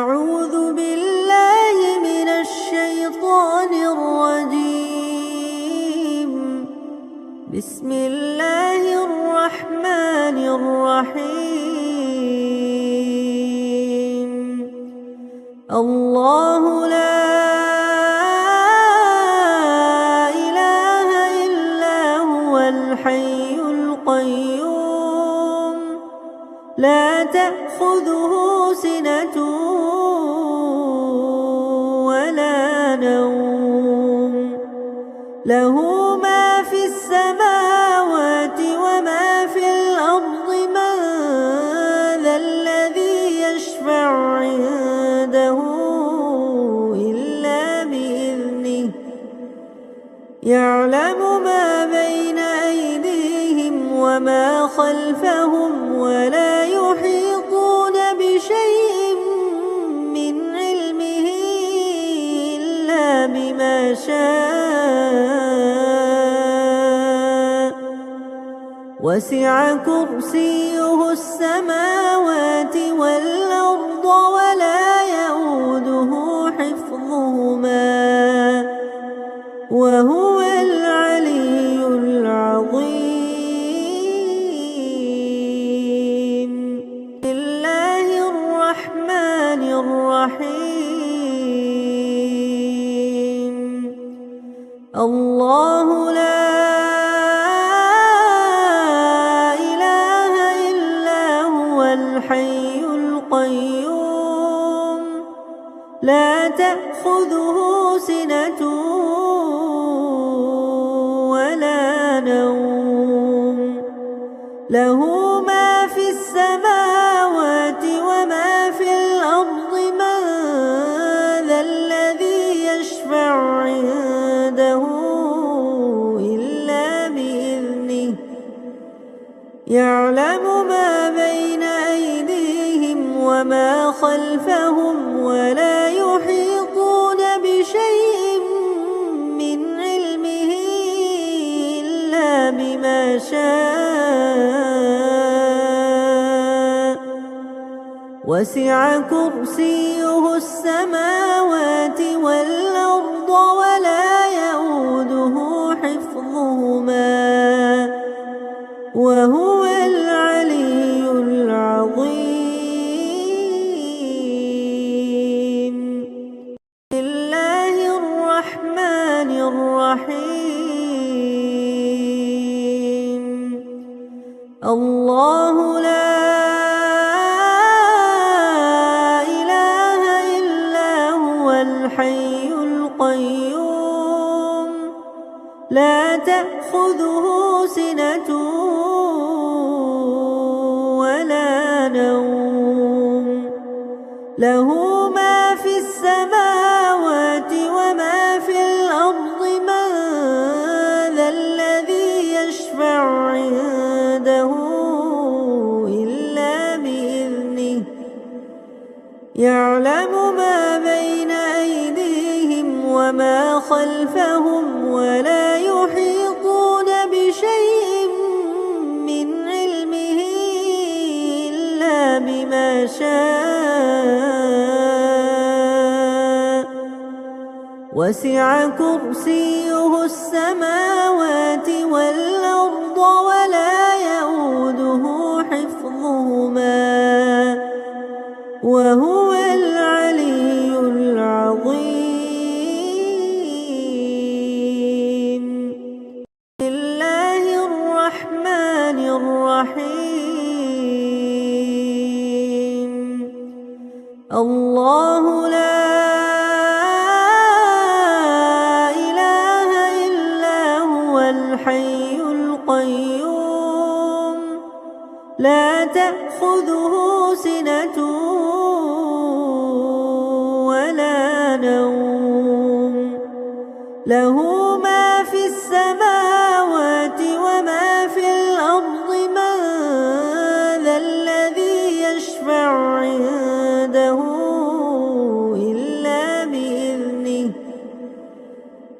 أعوذ بالله من الشيطان الرجيم. بسم الله الرحمن الرحيم. الله لا إله إلا هو الحي القيوم لا تأخذه سنة ولا نوم له ما في السماوات وما في الأرض من ذا الذي يشفع عنده إلا بإذنه يعلم ما بين أيديهم وما خلفهم ولا يحيطون بشيء من علمه إلا بما شاء وسع كرسيه السماوات والأرض ولا يئوده حفظهما وهو العلي العظيم. بسم الله الرحمن الرحيم. الله لا إله إلا هو الحي القيوم لا تأخذه سنة ولا نوم له ما في السماوات وما في الأرض من ذا الذي يشفع عنده إلا بإذنه يعلم ما بين أيديهم وما خلفهم ولا يحيطون بشيء من علمه إلا بما شاء وسع كرسيه السماوات والأرض ولا يئوده حفظهما وهو العلي العظيم. بسم الله الرحمن الرحيم. الله لا إله إلا هو الحي القيوم لا تأخذه سنة ولا نوم له ما في السماوات وما في الأرض من ذا الذي يشفع عنده إلا بإذنه يعلم ما بين أيديهم وما خلفهم ولا يحيطون بشيء من علمه إلا بما شاء وسع كرسيه السماوات والأرض ولا يئوده حفظهما وهو العلي العظيم. بسم الله الرحمن الرحيم. الله لا إله إلا هو الحي القيوم لا تأخذه سنة ولا نوم له ما في السماوات وما في الأرض من ذا الذي يشفع عنده إلا بإذنه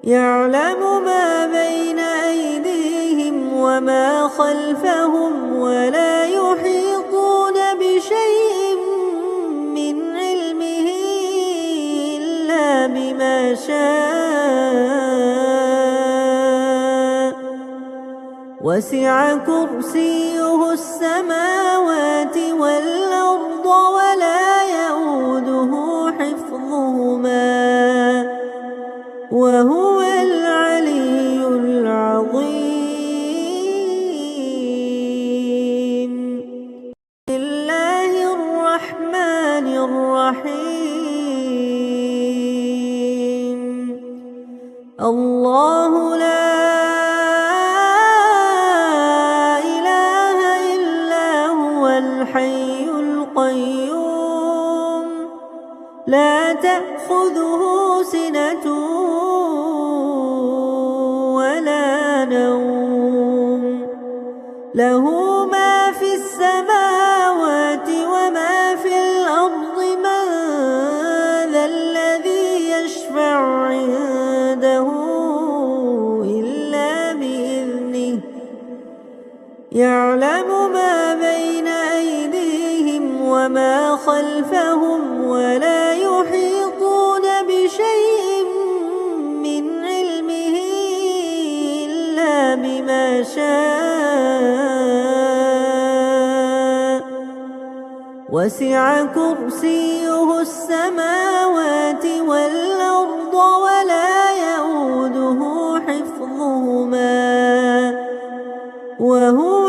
يعلم ما بين أيديهم وما خلفهم ولا يحيطون بشيء من علمه بما شاء وسع كرسيه السماوات والأرض ولا يئوده حفظهما وهو العلي العظيم. بسم الله الرحمن الرحيم. الله لا إله إلا هو الحي القيوم لا تأخذه سنة ولا نوم له ما في السماوات وما في الأرض من ذا الذي يشفع عنده إلا بإذنه يعلم ما بين أيديهم وما خلفهم ولا يحيطون بشيء من علمه إلا بما شاء وسع كرسيه السماوات والأرض ولا يئوده حفظهما وهو